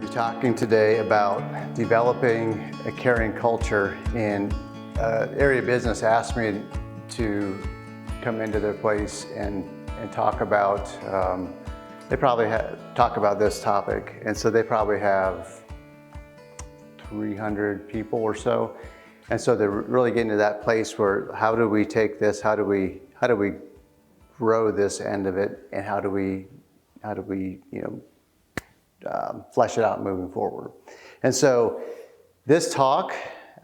be talking today about developing a caring culture, and area business asked me to come into their place and talk about, they probably talk about this topic, and so they probably have 300 people or so, and so they're really getting to that place where how do we take this, how do we grow this end of it, and how do we flesh it out moving forward. And so this talk,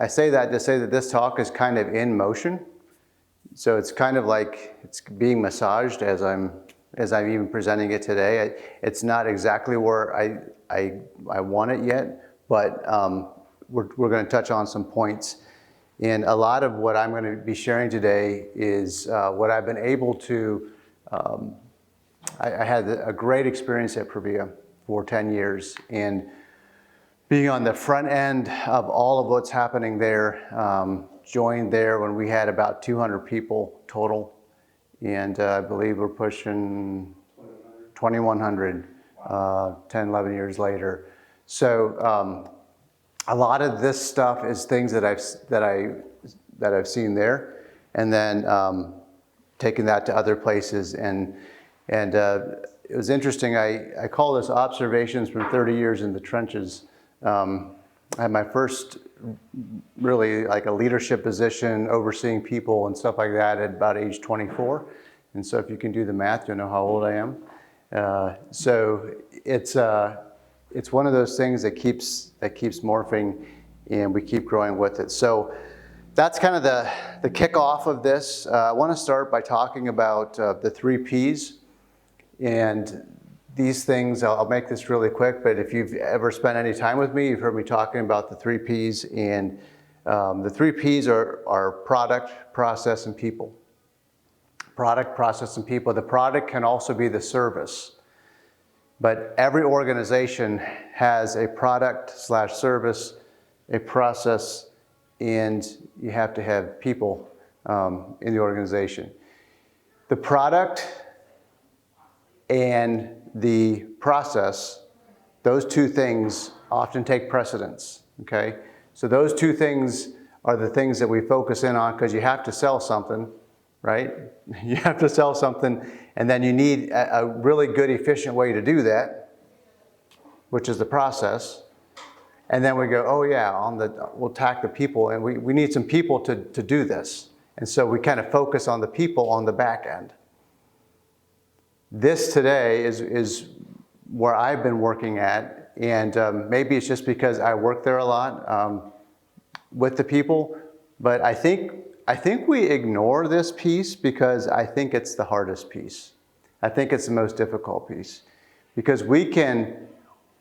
I say that to say that this talk is kind of in motion. So it's kind of like it's being massaged as I'm even presenting it today. It's not exactly where I want it yet, but we're going to touch on some points. And a lot of what I'm going to be sharing today is what I've been able to, I had a great experience at Previa for 10 years, and being on the front end of all of what's happening there, joined there when we had about 200 people total, and I believe we're pushing 2,100 10, 11 years later. So a lot of this stuff is things that I've seen there, and then taking that to other places, and it was interesting. I call this observations from 30 years in the trenches. I had my first really like a leadership position overseeing people and stuff like that at about age 24. And so if you can do the math, you'll know how old I am. So it's one of those things that keeps morphing, and we keep growing with it. So that's kind of the kickoff of this. I want to start by talking about the 3 Ps. And these things, I'll make this really quick, but if you've ever spent any time with me, you've heard me talking about the 3 Ps, and the 3 Ps are product, process, and people. Product, process, and people. The product can also be the service, but every organization has a product/service, a process, and you have to have people in the organization. The product and the process, those 2 things often take precedence, okay? So those 2 things are the things that we focus in on, because you have to sell something, right? You have to sell something, and then you need a really good, efficient way to do that, which is the process. And then we go, oh yeah, we'll tack the people, and we need some people to do this. And so we kind of focus on the people on the back end. This today is where I've been working at, and maybe it's just because I work there a lot with the people, but I think we ignore this piece because I think it's the hardest piece. I think it's the most difficult piece, because we can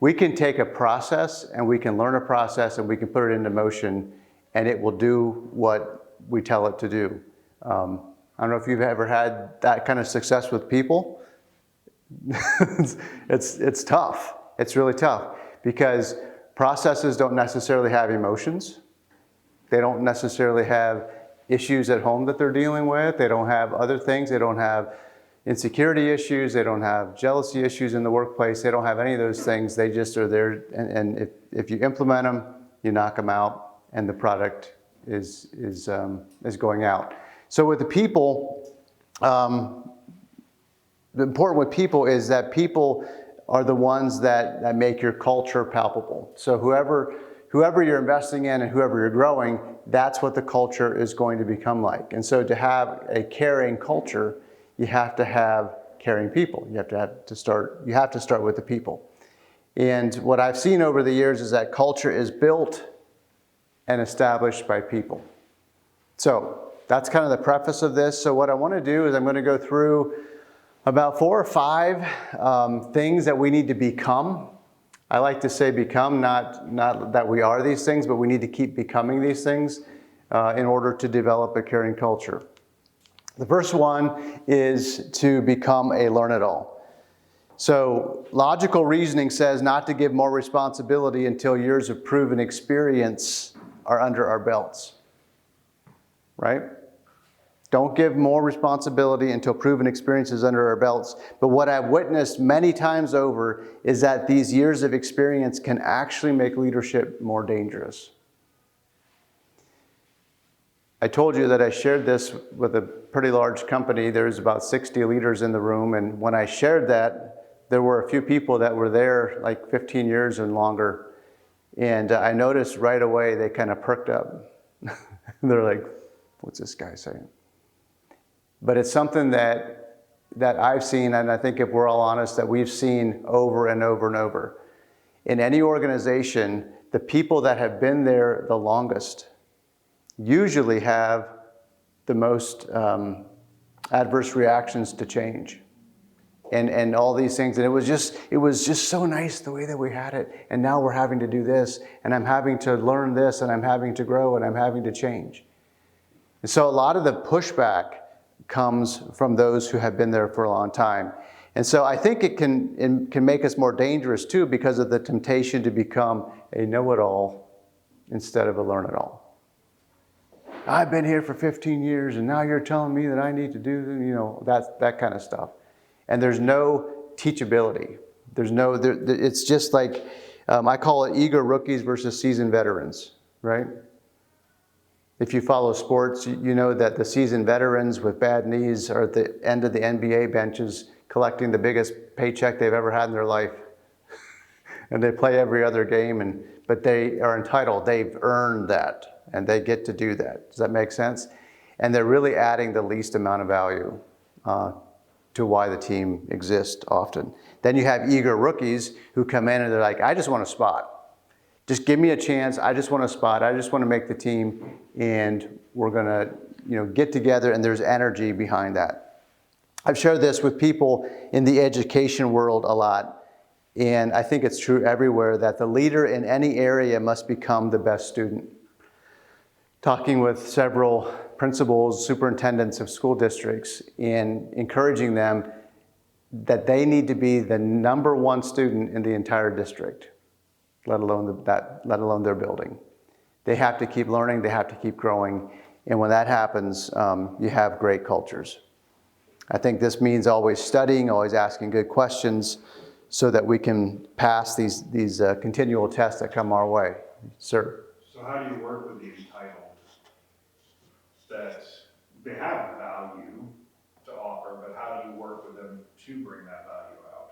take a process, and we can learn a process, and we can put it into motion, and it will do what we tell it to do. I don't know if you've ever had that kind of success with people. It's tough. It's really tough, because processes don't necessarily have emotions. They don't necessarily have issues at home that they're dealing with. They don't have other things. They don't have insecurity issues. They don't have jealousy issues in the workplace. They don't have any of those things. They just are there, and if you implement them, you knock them out, and the product is going out. So with the people, the important with people is that people are the ones that make your culture palpable. So whoever you're investing in and whoever you're growing, that's what the culture is going to become like. And so to have a caring culture, you have to have caring people. You have to start with the people. And what I've seen over the years is that culture is built and established by people. So that's kind of the preface of this. So what I want to do is I'm going to go through about 4 or 5 things that we need to become. I like to say become, not that we are these things, but we need to keep becoming these things in order to develop a caring culture. The first one is to become a learn-it-all. So logical reasoning says not to give more responsibility until years of proven experience are under our belts, right? Don't give more responsibility until proven experience is under our belts. But what I've witnessed many times over is that these years of experience can actually make leadership more dangerous. I told you that I shared this with a pretty large company. There's about 60 leaders in the room, and when I shared that, there were a few people that were there like 15 years and longer, and I noticed right away they kind of perked up. They're like, what's this guy saying? But it's something that I've seen, and I think if we're all honest, that we've seen over and over and over. In any organization, the people that have been there the longest usually have the most adverse reactions to change and all these things. And it was just so nice the way that we had it. And now we're having to do this, and I'm having to learn this, and I'm having to grow, and I'm having to change. And so a lot of the pushback comes from those who have been there for a long time. And so I think it can make us more dangerous too, because of the temptation to become a know-it-all instead of a learn-it-all. I've been here for 15 years and now you're telling me that I need to do, that kind of stuff. And there's no teachability. It's just like, I call it eager rookies versus seasoned veterans, right? If you follow sports, you know that the seasoned veterans with bad knees are at the end of the NBA benches collecting the biggest paycheck they've ever had in their life. And they play every other game, but they are entitled. They've earned that. And they get to do that. Does that make sense? And they're really adding the least amount of value to why the team exists often. Then you have eager rookies who come in and they're like, I just want a spot. Just give me a chance. I just want a spot. I just want to make the team, and we're going to get together, and there's energy behind that. I've shared this with people in the education world a lot, and I think it's true everywhere that the leader in any area must become the best student. Talking with several principals, superintendents of school districts, and encouraging them that they need to be the number one student in the entire district, let alone their building. They have to keep learning, they have to keep growing, and when that happens, you have great cultures. I think this means always studying, always asking good questions, so that we can pass these continual tests that come our way. Sir? So how do you work with the entitled? That they have value to offer, but how do you work with them to bring that value out?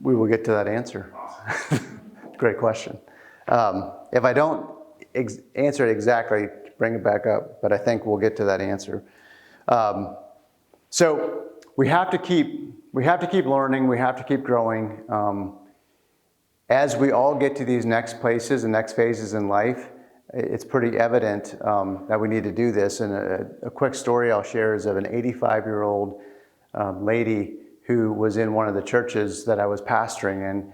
We will get to that answer. Awesome. Great question. If I don't answer it exactly, bring it back up, but I think we'll get to that answer. So we have to keep learning, we have to keep growing. As we all get to these next places and next phases in life, it's pretty evident that we need to do this. And a quick story I'll share is of an 85-year-old lady who was in one of the churches that I was pastoring.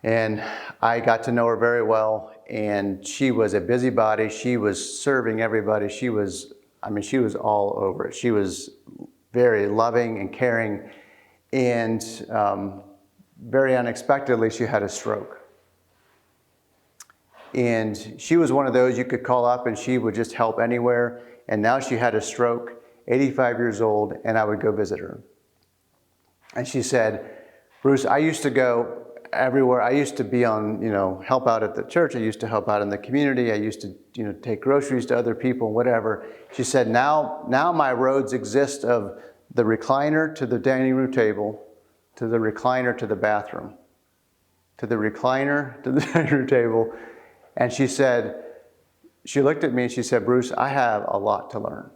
And I got to know her very well. And she was a busybody. She was serving everybody. She was all over it. She was very loving and caring. And very unexpectedly, she had a stroke. And she was one of those you could call up and she would just help anywhere. And now she had a stroke, 85 years old, and I would go visit her. And she said, Bruce, I used to go everywhere. I used to be on, help out at the church. I used to help out in the community. I used to, take groceries to other people, whatever. She said, now my roads exist of the recliner to the dining room table, to the recliner to the bathroom, to the recliner to the dining room table. And she looked at me and she said, Bruce, I have a lot to learn.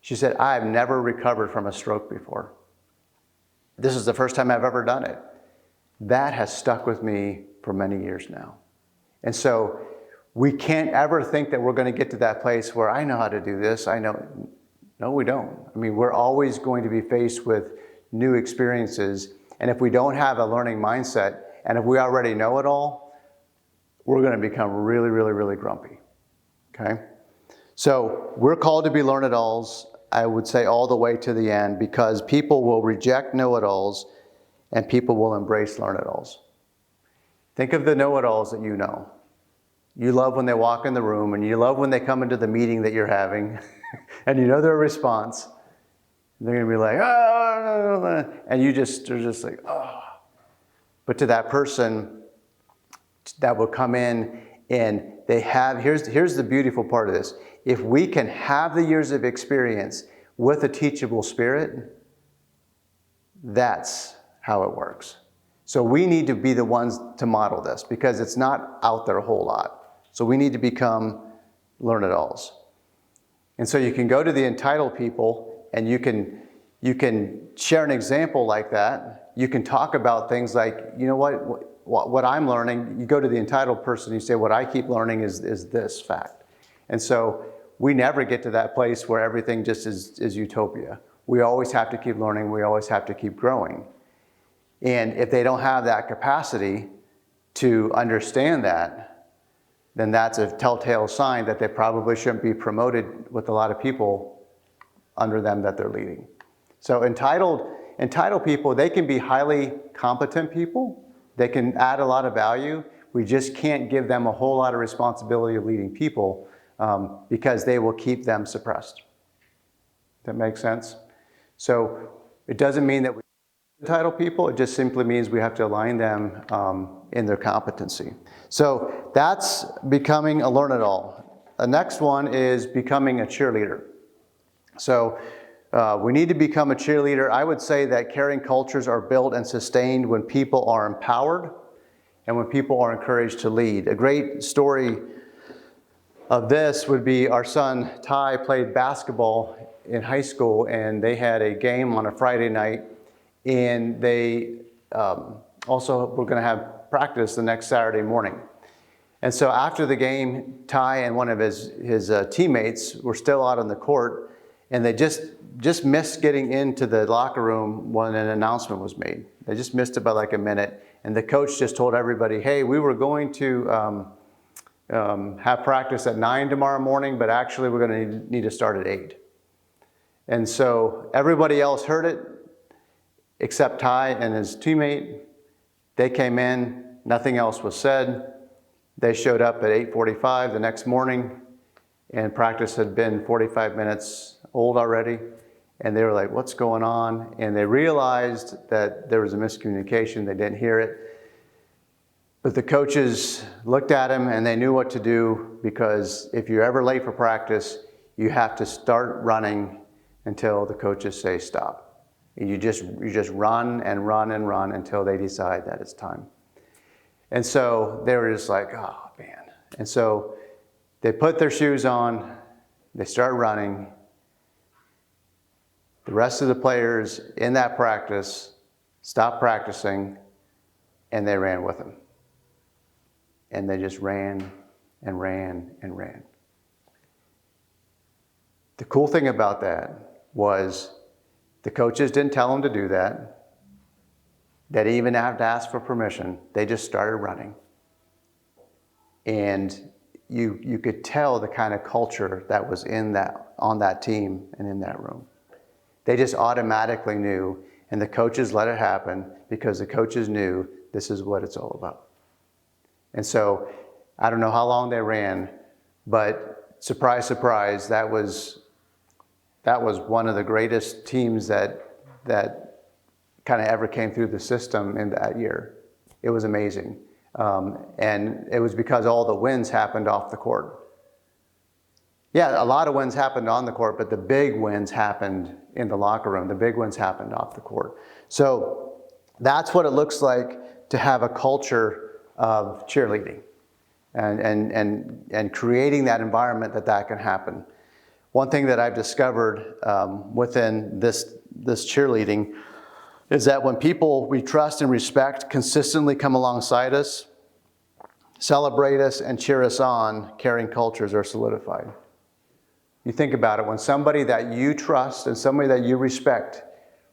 She said, I've never recovered from a stroke before. This is the first time I've ever done it. That has stuck with me for many years now. And so we can't ever think that we're going to get to that place where I know how to do this. No, we don't. We're always going to be faced with new experiences. And if we don't have a learning mindset, and if we already know it all, we're going to become really, really, really grumpy, okay? So we're called to be learn-it-alls, I would say all the way to the end, because people will reject know-it-alls and people will embrace learn-it-alls. Think of the know-it-alls that you know. You love when they walk in the room, and you love when they come into the meeting that you're having, and you know their response. They're going to be like, oh, and they're just like, oh. But to that person that will come in and they have, here's the beautiful part of this. If we can have the years of experience with a teachable spirit, that's how it works. So we need to be the ones to model this because it's not out there a whole lot. So we need to become learn-it-alls. And so you can go to the entitled people and you can share an example like that. You can talk about things like, you know what I'm learning. You go to the entitled person and you say, what I keep learning is this fact. And so we never get to that place where everything just is utopia. We always have to keep learning. We always have to keep growing. And if they don't have that capacity to understand that, then that's a telltale sign that they probably shouldn't be promoted with a lot of people under them that they're leading. So entitled people, they can be highly competent people. They can add a lot of value. We just can't give them a whole lot of responsibility of leading people because they will keep them suppressed. That makes sense? So it doesn't mean that we entitled people, it just simply means we have to align them in their competency. So that's becoming a learn-it-all. The next one is becoming a cheerleader. So we need to become a cheerleader. I would say that caring cultures are built and sustained when people are empowered and when people are encouraged to lead. A great story of this would be our son Ty played basketball in high school, and they had a game on a Friday night, and they also were going to have practice the next Saturday morning. And so after the game, Ty and one of his teammates were still out on the court, and they just missed getting into the locker room when an announcement was made. They just missed it by like a minute, and the coach just told everybody, hey, we were going to have practice at 9 tomorrow morning, but actually we're going to need to start at 8. And so everybody else heard it, except Ty and his teammate. They came in, nothing else was said. They showed up at 8:45 the next morning, and practice had been 45 minutes old already. And they were like, what's going on? And they realized that there was a miscommunication. They didn't hear it. But the coaches looked at him and they knew what to do, because if you're ever late for practice, you have to start running until the coaches say stop. And you just run and run and run until they decide that it's time. And so they were just like, oh man. And so they put their shoes on, they start running. The rest of the players in that practice stopped practicing and they ran with them. And they just ran and ran and ran. The cool thing about that was the coaches didn't tell them to do that. They didn't even have to ask for permission. They just started running. And you could tell the kind of culture that was on that team and in that room. They just automatically knew, and the coaches let it happen because the coaches knew this is what it's all about. And so I don't know how long they ran, but surprise, surprise, that was one of the greatest teams that kind of ever came through the system in that year. It was amazing. And it was because all the wins happened off the court. Yeah, a lot of wins happened on the court, but the big wins happened in the locker room. The big wins happened off the court. So that's what it looks like to have a culture of cheerleading and creating that environment that can happen. One thing that I've discovered within this cheerleading is that when people we trust and respect consistently come alongside us, celebrate us, and cheer us on, caring cultures are solidified. You think about it, when somebody that you trust and somebody that you respect,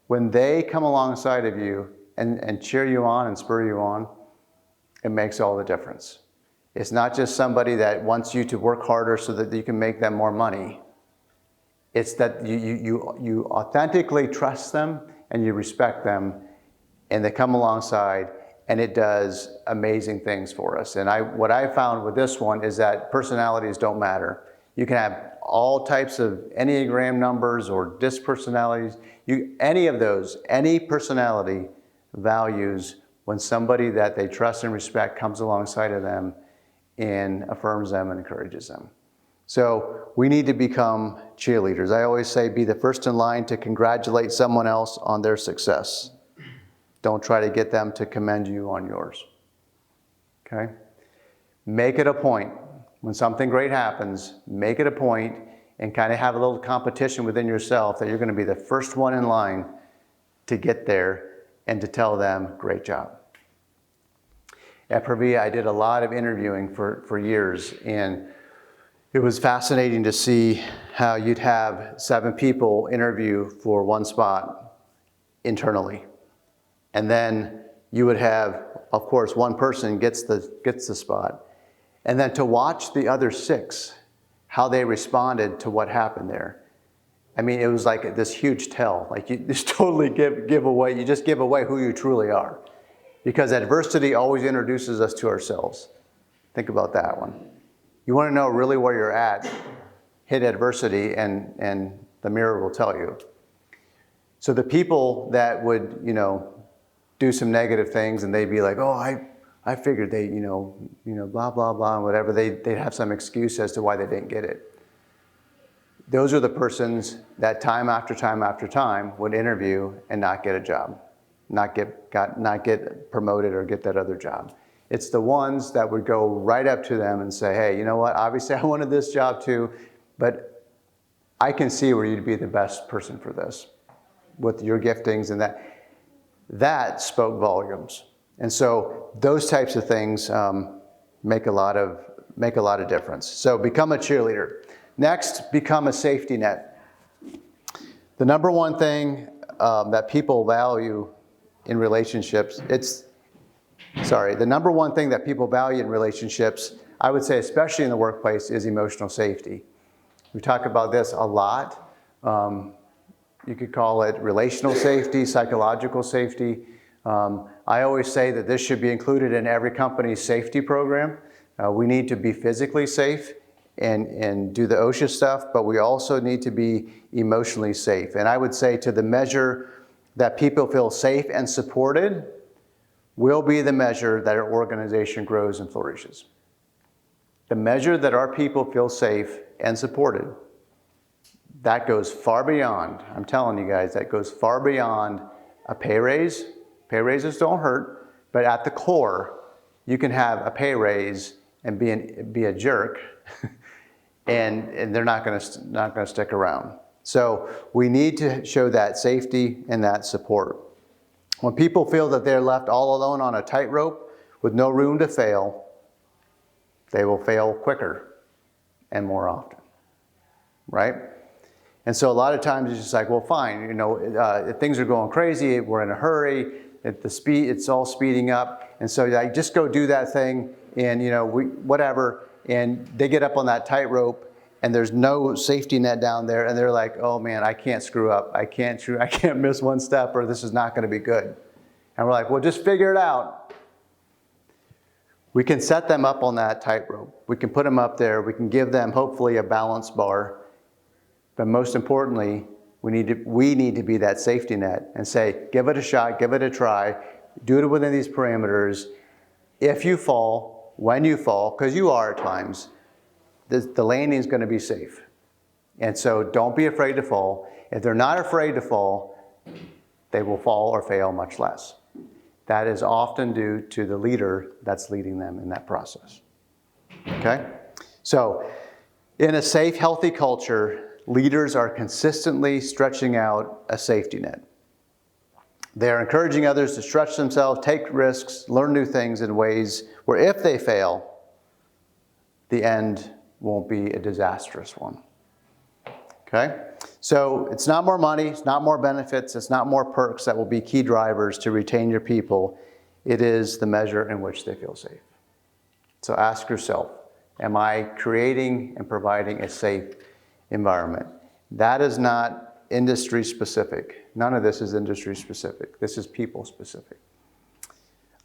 when they come alongside of you and cheer you on and spur you on, it makes all the difference. It's not just somebody that wants you to work harder so that you can make them more money. It's that you authentically trust them and you respect them, and they come alongside and it does amazing things for us. And what I found with this one is that personalities don't matter. You can have all types of Enneagram numbers or DISC personalities. Any of those, any personality values when somebody that they trust and respect comes alongside of them and affirms them and encourages them. So we need to become cheerleaders. I always say be the first in line to congratulate someone else on their success. Don't try to get them to commend you on yours. Okay? Make it a point. When something great happens, make it a point and kind of have a little competition within yourself that you're going to be the first one in line to get there and to tell them, great job. At Previa, I did a lot of interviewing for years, and it was fascinating to see how you'd have 7 people interview for one spot internally. And then you would have, of course, one person gets the spot. And then to watch the other 6, how they responded to what happened there. I mean, it was like this huge tell. Like you just totally give away, you just give away who you truly are. Because adversity always introduces us to ourselves. Think about that one. You want to know really where you're at, hit adversity, and the mirror will tell you. So the people that would, do some negative things and they'd be like, oh, I figured they, blah, blah, blah, and whatever. They'd have some excuse as to why they didn't get it. Those are the persons that time after time after time would interview and not get a job, not get promoted or get that other job. It's the ones that would go right up to them and say, hey, you know what, obviously I wanted this job too, but I can see where you'd be the best person for this with your giftings, and that spoke volumes. And so those types of things make a lot of difference. So become a cheerleader. Next, become a safety net. The number one thing that people value in relationships, the number one thing that people value in relationships, I would say especially in the workplace, is emotional safety. We talk about this a lot. You could call it relational safety, psychological safety. I always say that this should be included in every company's safety program. We need to be physically safe and do the OSHA stuff, but we also need to be emotionally safe. And I would say to the measure that people feel safe and supported will be the measure that our organization grows and flourishes. The measure that our people feel safe and supported, that goes far beyond, I'm telling you guys, that goes far beyond a pay raise. Pay raises don't hurt, but at the core, you can have a pay raise and be a jerk, and they're not going to stick around. So we need to show that safety and that support. When people feel that they're left all alone on a tightrope with no room to fail, they will fail quicker and more often, right? And so a lot of times it's just like, well, fine, things are going crazy, we're in a hurry, it's all speeding up, and so I just go do that thing, and whatever, and they get up on that tightrope, and there's no safety net down there, and they're like, oh man, I can't screw up, I can't miss one step, or this is not going to be good. And we're like, well, just figure it out. We can set them up on that tightrope. We can put them up there. We can give them hopefully a balance bar. But most importantly, we need to be that safety net and say, give it a shot, give it a try, do it within these parameters. If you fall, when you fall, because you are at times, the landing is going to be safe. And so don't be afraid to fall. If they're not afraid to fall, they will fall or fail much less. That is often due to the leader that's leading them in that process. Okay? So in a safe, healthy culture, leaders are consistently stretching out a safety net. They are encouraging others to stretch themselves, take risks, learn new things in ways where if they fail, the end won't be a disastrous one. Okay? So it's not more money, it's not more benefits, it's not more perks that will be key drivers to retain your people. It is the measure in which they feel safe. So ask yourself, am I creating and providing a safe environment? That is not industry specific. None of this is industry specific. This is people specific.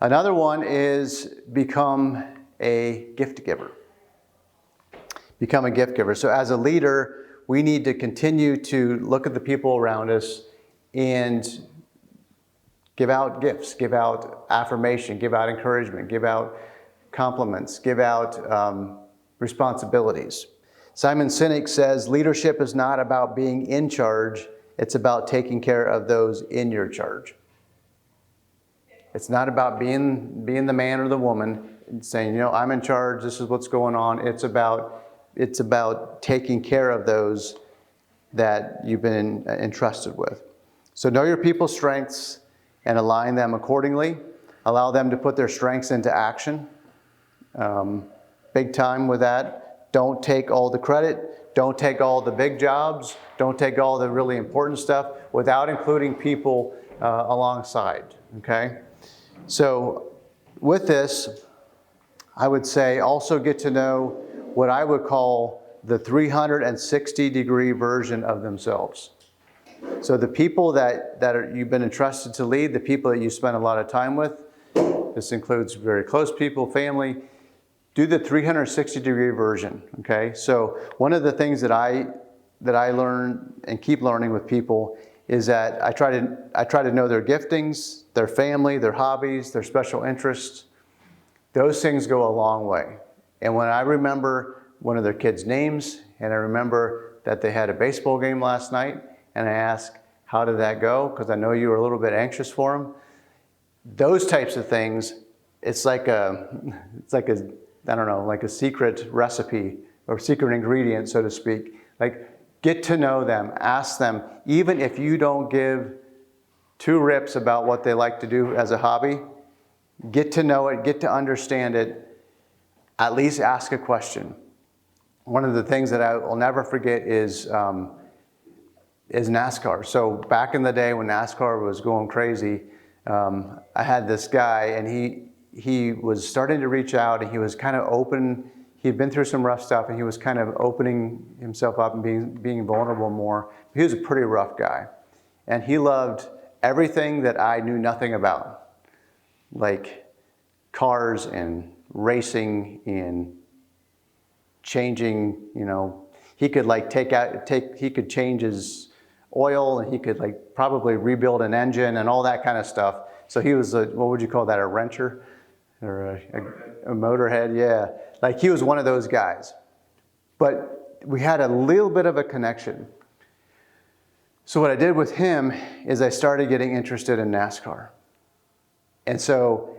Another one is become a gift giver. Become a gift giver. So as a leader, we need to continue to look at the people around us and give out gifts, give out affirmation, give out encouragement, give out compliments, give out responsibilities. Simon Sinek says, leadership is not about being in charge, it's about taking care of those in your charge. It's not about being the man or the woman and saying, you know, I'm in charge, this is what's going on. It's about taking care of those that you've been entrusted with. So know your people's strengths and align them accordingly. Allow them to put their strengths into action. Big time with that. Don't take all the credit. Don't take all the big jobs. Don't take all the really important stuff without including people alongside, okay? So with this, I would say also get to know what I would call the 360-degree version of themselves. So the people that you've been entrusted to lead, the people that you spend a lot of time with, this includes very close people, family, do the 360-degree version, okay? So one of the things that I learn and keep learning with people is that I try to know their giftings, their family, their hobbies, their special interests. Those things go a long way. And when I remember one of their kids' names, and I remember that they had a baseball game last night, and I ask, how did that go? Because I know you were a little bit anxious for them. Those types of things, it's like a secret recipe or secret ingredient, so to speak. Like, get to know them, ask them, even if you don't give two rips about what they like to do as a hobby, get to know it, get to understand it, at least ask a question. One of the things that I will never forget is NASCAR. So back in the day when NASCAR was going crazy, I had this guy, and he was starting to reach out, and he was kind of open. He'd been through some rough stuff, and he was kind of opening himself up and being vulnerable more. He was a pretty rough guy, and he loved everything that I knew nothing about, like cars and racing and changing. You know, he could like he could change his oil, and he could like probably rebuild an engine and all that kind of stuff. So he was what would you call that, a wrencher or a motorhead? Yeah, like he was one of those guys. But we had a little bit of a connection. So what I did with him is I started getting interested in NASCAR. And so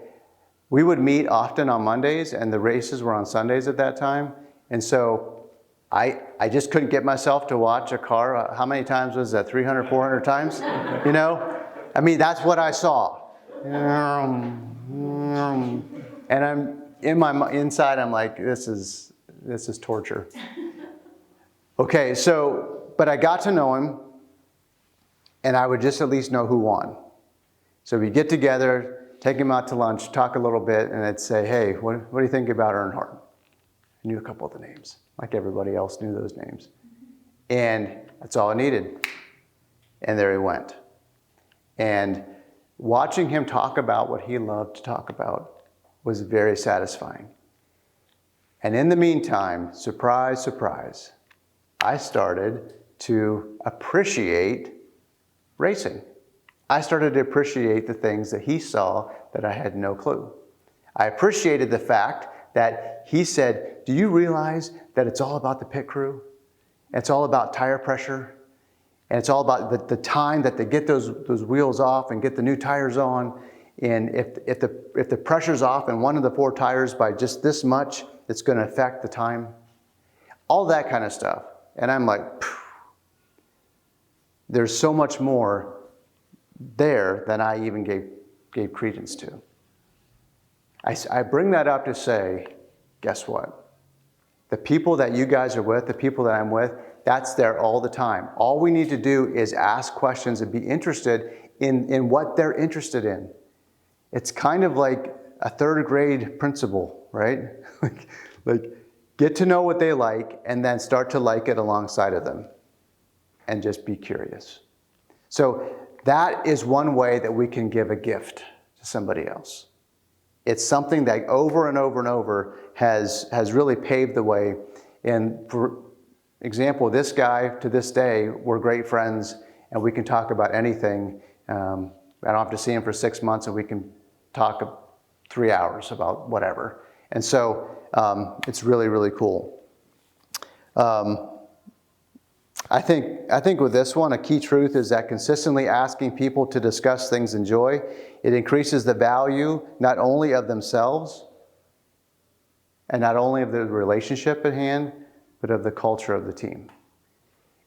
we would meet often on Mondays, and the races were on Sundays at that time. And so I just couldn't get myself to watch a car. How many times was that? 300, 400 times? You know? I mean, that's what I saw. And I'm inside, I'm like, this is torture. Okay, so, but I got to know him, and I would just at least know who won. So we'd get together, take him out to lunch, talk a little bit, and I'd say, hey, what do you think about Earnhardt? I knew a couple of the names, like everybody else knew those names. And that's all I needed. And there he went. And watching him talk about what he loved to talk about was very satisfying. And in the meantime, surprise, surprise, I started to appreciate racing. I started to appreciate the things that he saw that I had no clue. I appreciated the fact that he said, do you realize that it's all about the pit crew? It's all about tire pressure. And it's all about the time that they get those wheels off and get the new tires on. And if the pressure's off in one of the four tires by just this much, it's going to affect the time. All that kind of stuff. And I'm like, phew. There's so much more there than I even gave credence to. I bring that up to say, guess what? The people that you guys are with, the people that I'm with, that's there all the time. All we need to do is ask questions and be interested in what they're interested in. It's kind of like a third grade principle, right? like get to know what they like and then start to like it alongside of them and just be curious. So that is one way that we can give a gift to somebody else. It's something that over and over and over has really paved the way. And for example, this guy to this day, we're great friends and we can talk about anything. I don't have to see him for 6 months and we can talk 3 hours about whatever. And so it's really, really cool. I think with this one, a key truth is that consistently asking people to discuss things in joy, it increases the value not only of themselves and not only of the relationship at hand, but of the culture of the team.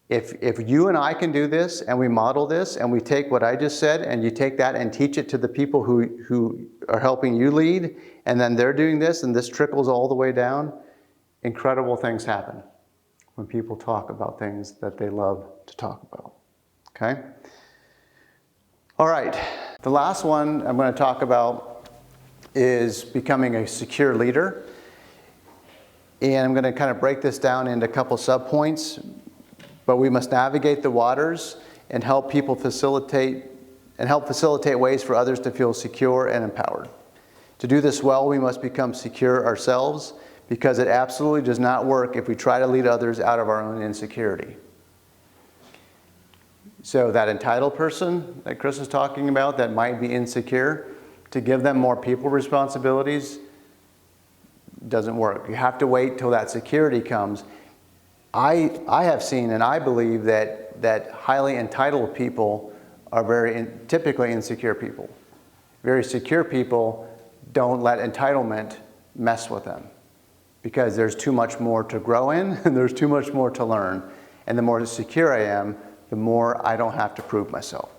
If you and I can do this and we model this and we take what I just said and you take that and teach it to the people who are helping you lead, and then they're doing this and this trickles all the way down, incredible things happen when people talk about things that they love to talk about. Okay? All right. The last one I'm going to talk about is becoming a secure leader. And I'm going to kind of break this down into a couple subpoints. But we must navigate the waters and help facilitate ways for others to feel secure and empowered. To do this well, we must become secure ourselves, because it absolutely does not work if we try to lead others out of our own insecurity. So that entitled person that Chris is talking about that might be insecure, to give them more people responsibilities doesn't work. You have to wait till that security comes. I have seen and I believe that highly entitled people are typically insecure people. Very secure people don't let entitlement mess with them, because there's too much more to grow in and there's too much more to learn. And the more secure I am, the more I don't have to prove myself.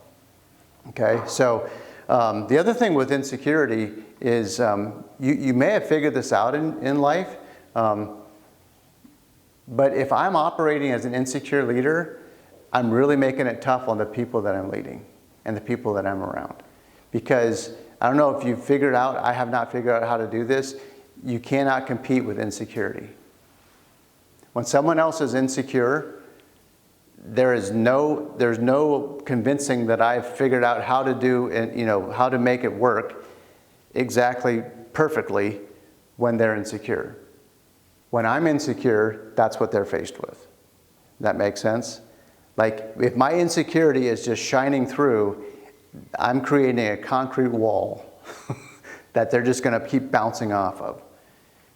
Okay, so the other thing with insecurity is you may have figured this out in life, but if I'm operating as an insecure leader, I'm really making it tough on the people that I'm leading and the people that I'm around. Because I don't know if you've figured out, I have not figured out how to do this, you cannot compete with insecurity. When someone else is insecure, there's no convincing that I've figured out how to do and how to make it work exactly perfectly when they're insecure. When I'm insecure, that's what they're faced with. That makes sense? Like, if my insecurity is just shining through, I'm creating a concrete wall that they're just going to keep bouncing off of.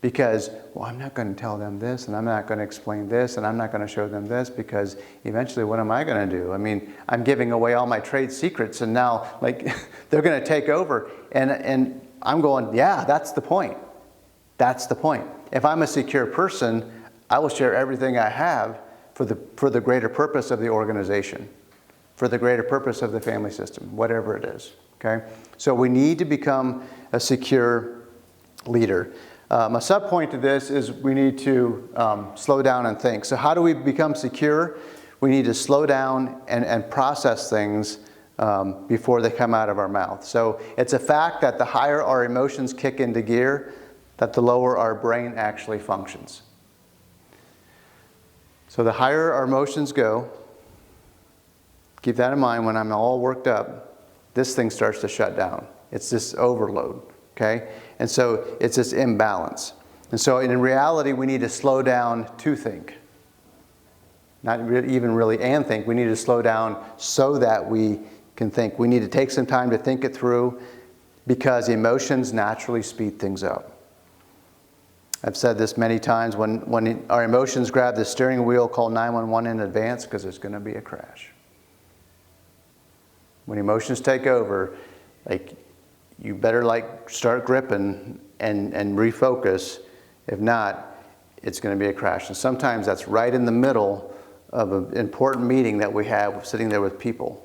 Because, well, I'm not going to tell them this, and I'm not going to explain this, and I'm not going to show them this, because eventually what am I going to do? I mean, I'm giving away all my trade secrets, and now, like, they're going to take over. And I'm going, yeah, that's the point. That's the point. If I'm a secure person, I will share everything I have for the greater purpose of the organization, for the greater purpose of the family system, whatever it is. Okay? So we need to become a secure leader. A subpoint to this is we need to slow down and think. So how do we become secure? We need to slow down and process things before they come out of our mouth. So it's a fact that the higher our emotions kick into gear, that the lower our brain actually functions. So the higher our emotions go, keep that in mind, when I'm all worked up, this thing starts to shut down. It's this overload, okay? And so it's this imbalance. And so in reality, we need to slow down to think. Not even really and think. We need to slow down so that we can think. We need to take some time to think it through, because emotions naturally speed things up. I've said this many times, when our emotions grab the steering wheel, call 911 in advance, because there's going to be a crash. When emotions take over, like, you better start gripping and refocus. If not, it's going to be a crash. And sometimes that's right in the middle of an important meeting that we have, sitting there with people.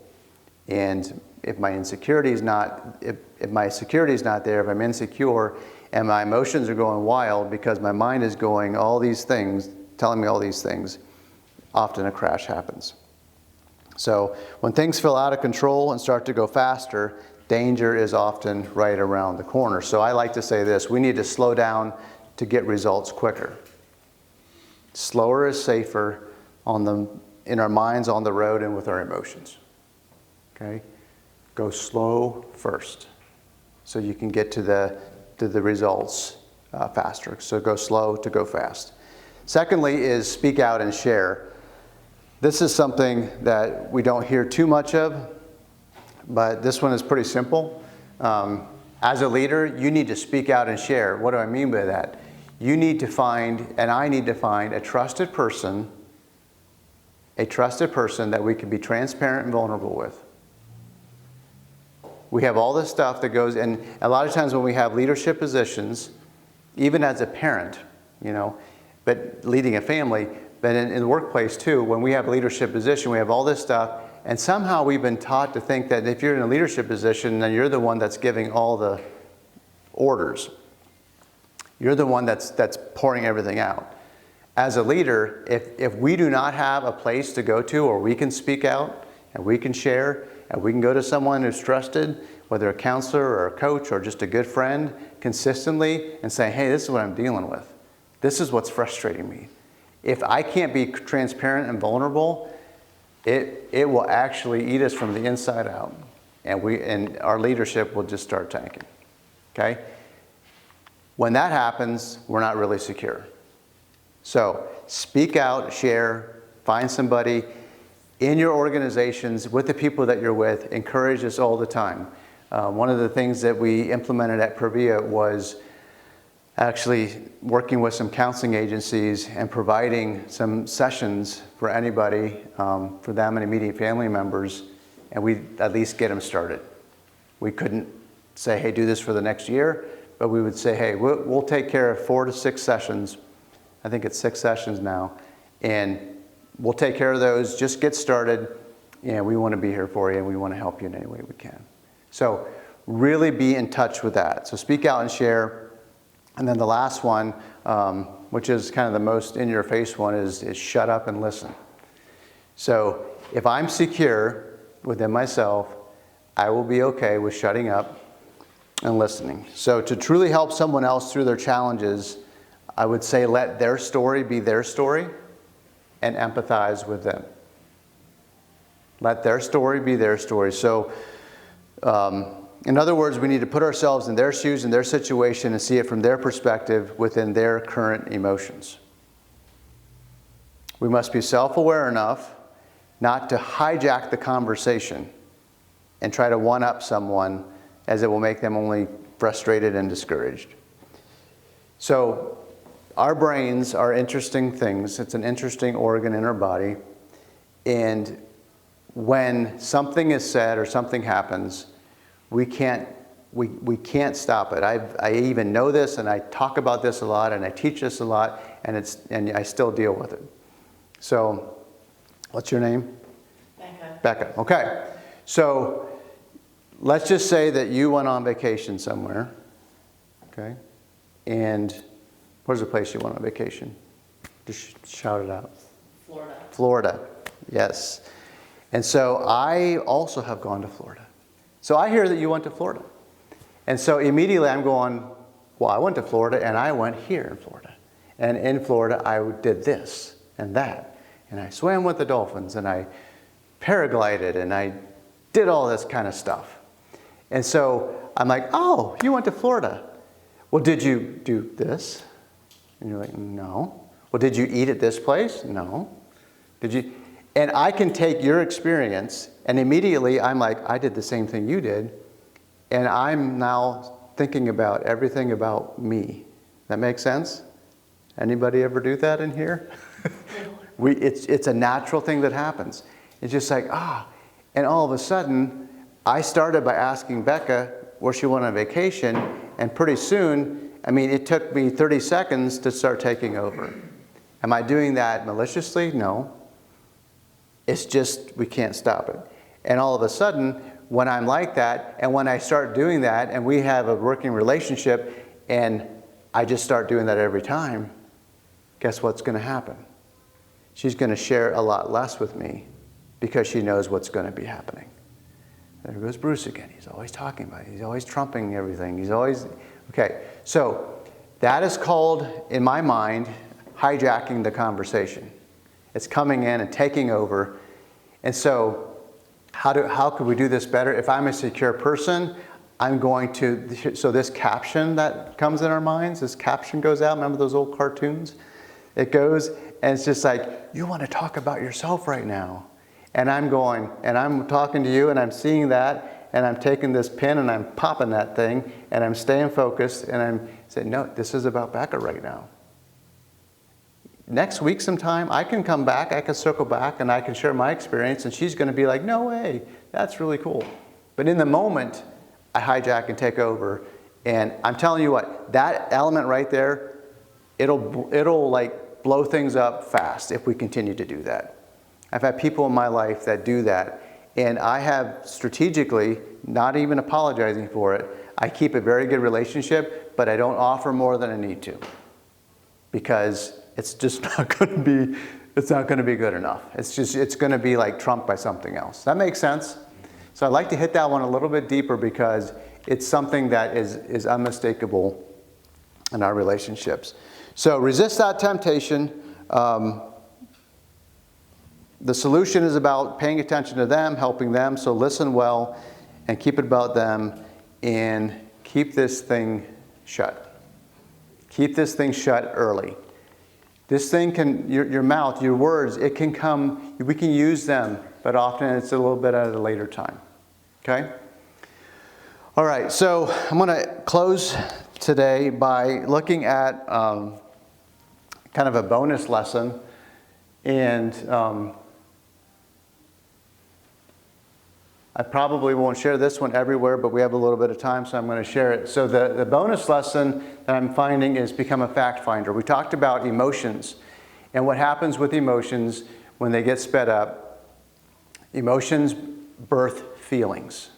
And if my security is not there, if I'm insecure, and my emotions are going wild because my mind is going all these things, telling me all these things, often a crash happens. So when things feel out of control and start to go faster, danger is often right around the corner. So I like to say this: we need to slow down to get results quicker. Slower is safer in our minds, on the road, and with our emotions. Okay? Go slow first, so you can get to the to the results faster. So go slow to go fast. Secondly is speak out and share. This is something that we don't hear too much of, but this one is pretty simple. As a leader, you need to speak out and share. What do I mean by that? You need to find, and I need to find, a trusted person that we can be transparent and vulnerable with. We have all this stuff that goes, and a lot of times when we have leadership positions, even as a parent, but leading a family, but in the workplace too, when we have a leadership position, we have all this stuff, and somehow we've been taught to think that if you're in a leadership position, then you're the one that's giving all the orders. You're the one that's pouring everything out. As a leader, if we do not have a place to go to where we can speak out and we can share and we can go to someone who's trusted, whether a counselor or a coach or just a good friend, consistently and say, hey, this is what I'm dealing with. This is what's frustrating me. If I can't be transparent and vulnerable, it will actually eat us from the inside out, and our leadership will just start tanking. Okay? When that happens, we're not really secure. So speak out, share, find somebody in your organizations with the people that you're with. Encourage this all the time. One of the things that we implemented at Previa was actually working with some counseling agencies and providing some sessions for anybody, for them and immediate family members, and we at least get them started. We couldn't say, hey, do this for the next year, but we would say, hey, we'll take care of 4 to 6 sessions. I think it's 6 sessions now, and we'll take care of those. Just get started, and we want to be here for you, and we want to help you in any way we can. So really be in touch with that. So speak out and share. And then the last one, which is kind of the most in-your-face one, is shut up and listen. So if I'm secure within myself, I will be okay with shutting up and listening. So to truly help someone else through their challenges, I would say let their story be their story and empathize with them. Let their story be their story. So in other words, we need to put ourselves in their shoes, in their situation, and see it from their perspective within their current emotions. We must be self-aware enough not to hijack the conversation and try to one-up someone, as it will make them only frustrated and discouraged. So our brains are interesting things. It's an interesting organ in our body. And when something is said or something happens, we can't stop it. I even know this, and I talk about this a lot, and I teach this a lot, and I still deal with it. So, what's your name? Becca. Becca. Okay. So, let's just say that you went on vacation somewhere. Okay. And where's the place you went on vacation? Just shout it out. Florida. Florida. Yes. And so I also have gone to Florida. So I hear that you went to Florida. And so immediately I'm going, well, I went to Florida and I went here in Florida. And in Florida, I did this and that. And I swam with the dolphins and I paraglided and I did all this kind of stuff. And so I'm like, oh, you went to Florida. Well, did you do this? And you're like, no. Well, did you eat at this place? No. Did you? And I can take your experience, and immediately I'm like, I did the same thing you did, and I'm now thinking about everything about me. That makes sense? Anybody ever do that in here? It's a natural thing that happens. It's just like, and all of a sudden, I started by asking Becca where she went on vacation, and pretty soon, it took me 30 seconds to start taking over. Am I doing that maliciously? No. It's just, we can't stop it. And all of a sudden, when I'm like that, and when I start doing that, and we have a working relationship, and I just start doing that every time, guess what's going to happen? She's going to share a lot less with me because she knows what's going to be happening. There goes Bruce again. He's always talking about it. He's always trumping everything. He's always, okay. So that is called, in my mind, hijacking the conversation. It's coming in and taking over. And so how could we do this better? If I'm a secure person, I'm going to, so this caption that comes in our minds, this caption goes out. Remember those old cartoons? It goes, and it's just like, you want to talk about yourself right now. And I'm going, and I'm talking to you, and I'm seeing that, and I'm taking this pin, and I'm popping that thing, and I'm staying focused, and I'm saying, no, this is about Becca right now. Next week sometime, I can come back, I can circle back, and I can share my experience, and she's going to be like, no way, that's really cool. But in the moment, I hijack and take over, and I'm telling you what, that element right there, it'll like blow things up fast if we continue to do that. I've had people in my life that do that, and I have strategically, not even apologizing for it, I keep a very good relationship, but I don't offer more than I need to, because it's just not going to be good enough. It's going to be like trumped by something else. That makes sense? So I'd like to hit that one a little bit deeper because it's something that is unmistakable in our relationships. So resist that temptation. The solution is about paying attention to them, helping them. So listen well and keep it about them and keep this thing shut. Keep this thing shut early. This thing can, your mouth, your words, it can come, we can use them, but often it's a little bit at a later time. Okay? All right, so I'm going to close today by looking at kind of a bonus lesson. And I probably won't share this one everywhere, but we have a little bit of time, so I'm going to share it. So the bonus lesson that I'm finding is become a fact finder. We talked about emotions and what happens with emotions when they get sped up. Emotions birth feelings.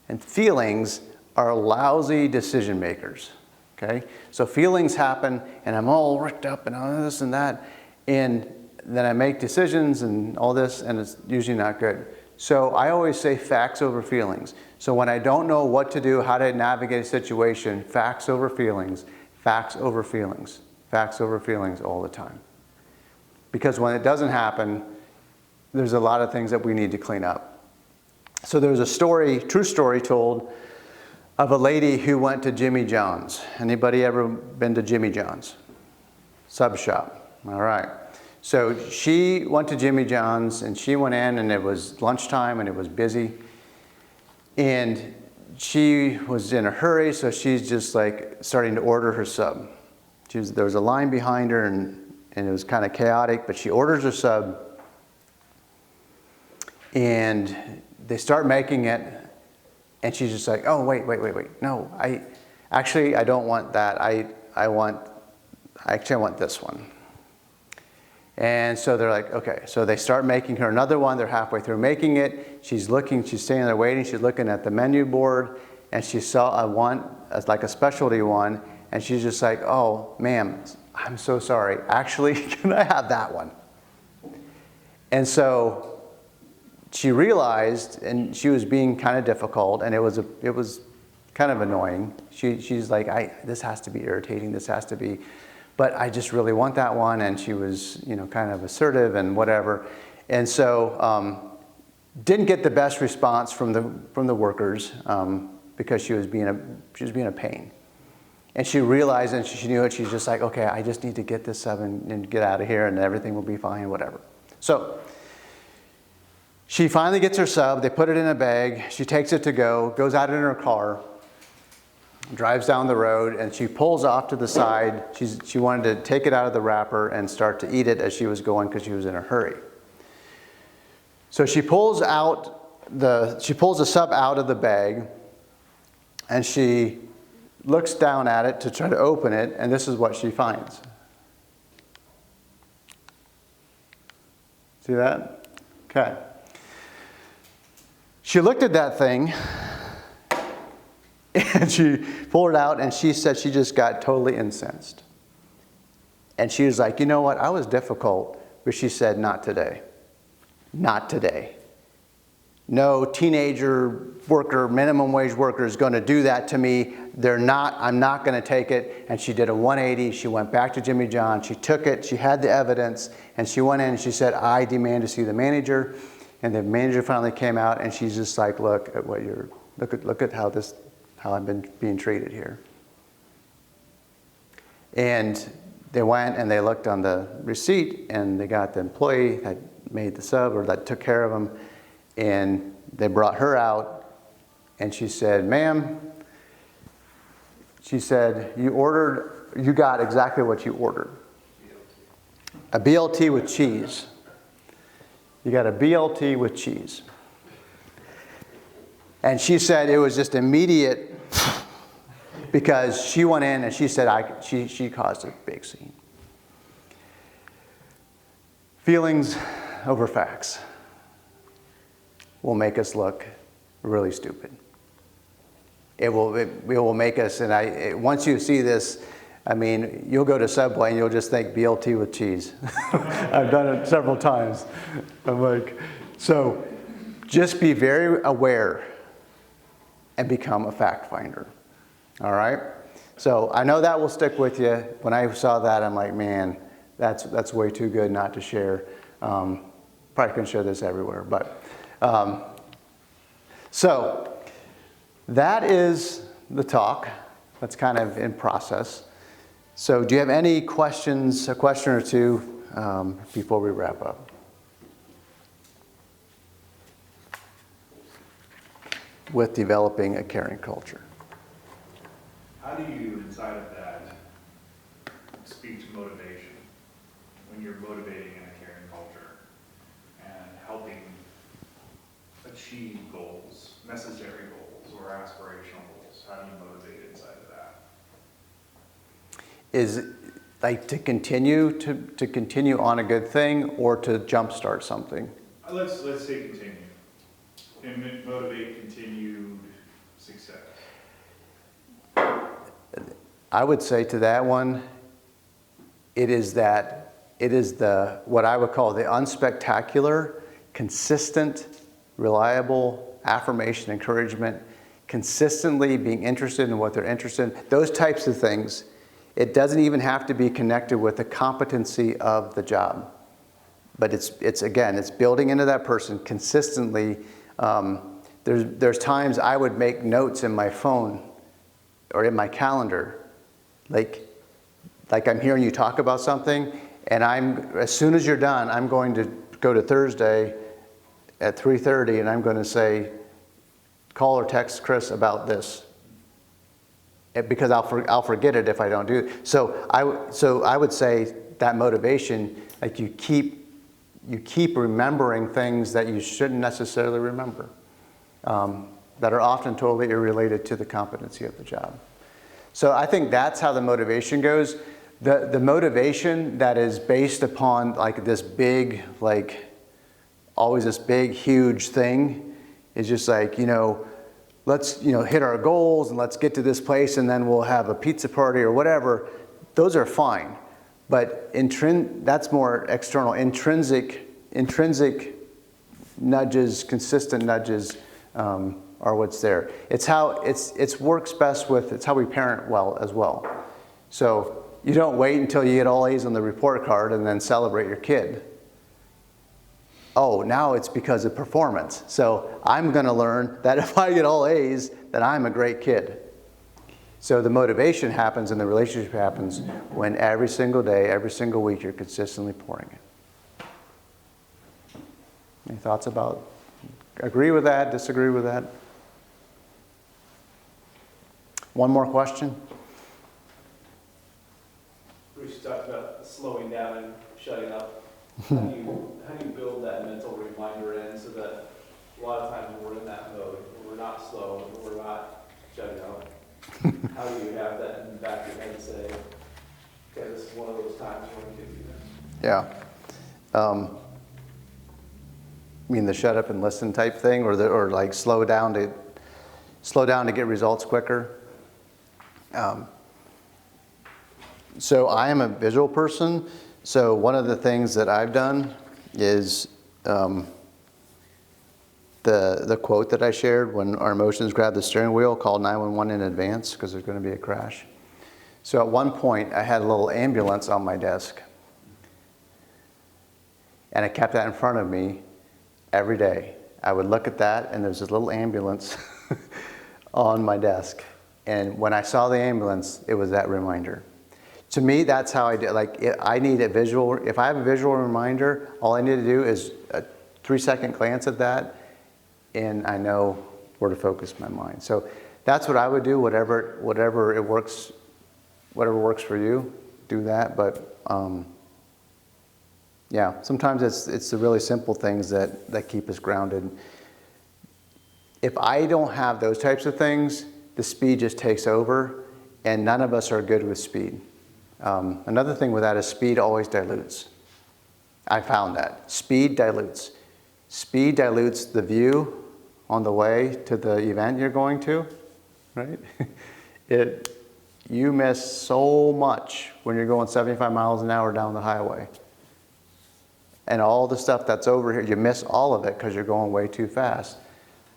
And feelings are lousy decision makers. Okay? So feelings happen, and I'm all worked up and all this and that, and then I make decisions and all this, and it's usually not good. So I always say facts over feelings. So when I don't know what to do, how to navigate a situation, facts over feelings, facts over feelings, facts over feelings all the time. Because when it doesn't happen, there's a lot of things that we need to clean up. So there's a story, true story told of a lady who went to Jimmy John's. Anybody ever been to Jimmy John's? Sub shop. All right. So she went to Jimmy John's and she went in and it was lunchtime and it was busy. And she was in a hurry, so she's just like starting to order her sub. There was a line behind her and it was kind of chaotic, but she orders her sub. And they start making it, and she's just like, oh, wait. No, I don't want that. I want this one. And so they're like, okay. So they start making her another one. They're halfway through making it. She's looking, she's standing there waiting. She's looking at the menu board, and she saw like a specialty one, and she's just like, oh, ma'am, I'm so sorry. Actually, can I have that one? And so she realized, and she was being kind of difficult, and it was kind of annoying. She's like, this has to be irritating. This has to be, but I just really want that one. And she was, kind of assertive and whatever. And so didn't get the best response from the workers because she was being a pain. And she realized, and she knew it. She's just like, okay, I just need to get this sub and get out of here, and everything will be fine, whatever. So she finally gets her sub, they put it in a bag, she takes it to go, goes out in her car, drives down the road, and she pulls off to the side. She wanted to take it out of the wrapper and start to eat it as she was going because she was in a hurry. So she pulls the sub out of the bag, and she looks down at it to try to open it, and this is what she finds. See that? Okay. She looked at that thing, and she pulled it out, and she said she just got totally incensed. And she was like, you know what, I was difficult, but she said, not today. Not today. No teenager worker, minimum wage worker is going to do that to me. I'm not going to take it. And she did a 180. She went back to Jimmy John. She took it. She had the evidence. And she went in and she said, I demand to see the manager. And the manager finally came out, and she's just like, look at what Look at how I've been being treated here. And they went and they looked on the receipt, and they got the employee that made the sub or that took care of them, and they brought her out, and she said, "Ma'am," she said, you got exactly what you ordered. A BLT with cheese. You got a BLT with cheese. And she said it was just immediate, because she went in and she said she caused a big scene. Feelings over facts will make us look really stupid. It will make us, and once you see this, I mean, you'll go to Subway and you'll just think BLT with cheese. I've done it several times. I'm like, so just be very aware and become a fact finder. All right? So I know that will stick with you. When I saw that, I'm like, man, that's way too good not to share. Probably couldn't share this everywhere, but so that is the talk. That's kind of in process. So do you have any questions, a question or two, before we wrap up? With developing a caring culture. How do you, inside of that, speak to motivation when you're motivating in a caring culture and helping achieve goals, necessary goals or aspirational goals? How do you motivate inside of that? Is it like to continue on a good thing, or to jumpstart something? Let's say continue. And motivate continued success. I would say to that one, it is the what I would call the unspectacular, consistent, reliable affirmation, encouragement, consistently being interested in what they're interested in, those types of things. It doesn't even have to be connected with the competency of the job, but it's again, it's building into that person consistently. There's times I would make notes in my phone or in my calendar, like I'm hearing you talk about something, and as soon as you're done, I'm going to go to Thursday at 3:30, and I'm going to say, call or text Chris about this, because I'll forget it if I don't do it. So I would say that motivation, like you keep remembering things that you shouldn't necessarily remember, that are often totally irrelated to the competency of the job. So I think that's how the motivation goes. The motivation that is based upon like this big, like always this big, huge thing is just like, let's hit our goals and let's get to this place and then we'll have a pizza party or whatever. Those are fine. But that's more external. Intrinsic nudges, consistent nudges are what's there. It's how it's works best with. It's how we parent well as well. So you don't wait until you get all A's on the report card and then celebrate your kid. Oh, now it's because of performance. So I'm going to learn that if I get all A's, that I'm a great kid. So the motivation happens and the relationship happens when every single day, every single week, you're consistently pouring it. Any thoughts about, agree with that, disagree with that? One more question? Bruce talked about slowing down and shutting up. How do you build that mental reminder in so that a lot of times when we're in that mode, when we're not slow, when we're not shutting up, how do you have that in the back of your head and say, okay, this is one of those times when we can do this? Yeah. You mean the shut up and listen type thing, or like slow down to get results quicker? So I am a visual person. So one of the things that I've done is the quote that I shared, when our emotions grab the steering wheel, call 911 in advance because there's going to be a crash. So at one point I had a little ambulance on my desk, and I kept that in front of me every day. I would look at that and there's this little ambulance on my desk. And when I saw the ambulance, it was that reminder. To me, that's how I do. Like, I need a visual. If I have a visual reminder, all I need to do is a 3-second glance at that, and I know where to focus my mind. So that's what I would do. Whatever it works, whatever works for you, do that. But yeah, sometimes it's the really simple things that keep us grounded. If I don't have those types of things, the speed just takes over, and none of us are good with speed. Another thing with that is speed always dilutes. I found that. Speed dilutes. Speed dilutes the view on the way to the event you're going to, right? You miss so much when you're going 75 miles an hour down the highway. And all the stuff that's over here, you miss all of it because you're going way too fast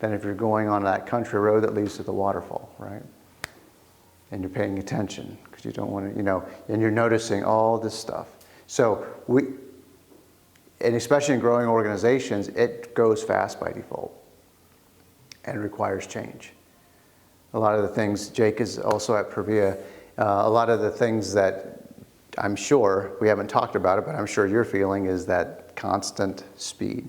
than if you're going on that country road that leads to the waterfall, right? And you're paying attention because you don't want to, and you're noticing all this stuff. So and especially in growing organizations, it goes fast by default and requires change. A lot of the things, Jake is also at Previa, a lot of the things that I'm sure, we haven't talked about it, but I'm sure you're feeling is that constant speed,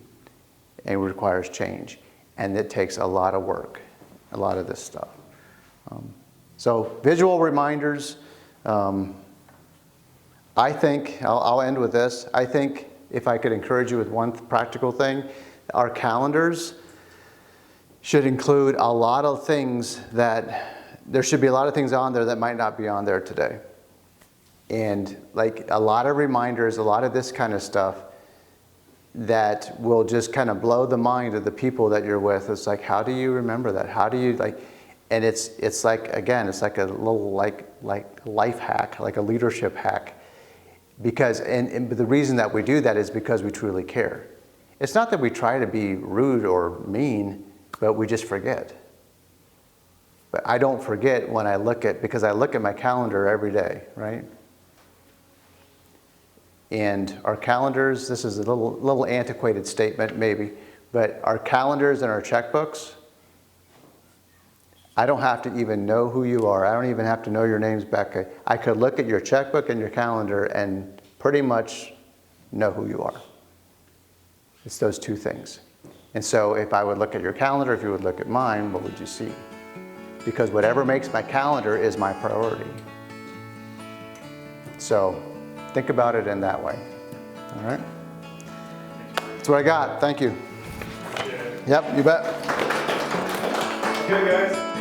and it requires change. And it takes a lot of work, a lot of this stuff. So visual reminders, I think, I'll end with this. I think if I could encourage you with one practical thing, our calendars should include a lot of things there should be a lot of things on there that might not be on there today. And like a lot of reminders, a lot of this kind of stuff that will just kind of blow the mind of the people that you're with. It's like, how do you remember that? How do you and it's like, again, it's like a little like life hack, like a leadership hack. Because, and the reason that we do that is because we truly care. It's not that we try to be rude or mean, but we just forget. But I don't forget when because I look at my calendar every day, right? And our calendars, this is a little antiquated statement maybe, but our calendars and our checkbooks, I don't have to even know who you are. I don't even have to know your names, Becca. I could look at your checkbook and your calendar and pretty much know who you are. It's those two things. And so if I would look at your calendar, if you would look at mine, what would you see? Because whatever makes my calendar is my priority. So think about it in that way. All right? That's what I got. Thank you. Yeah. Yep, you bet. Okay, guys.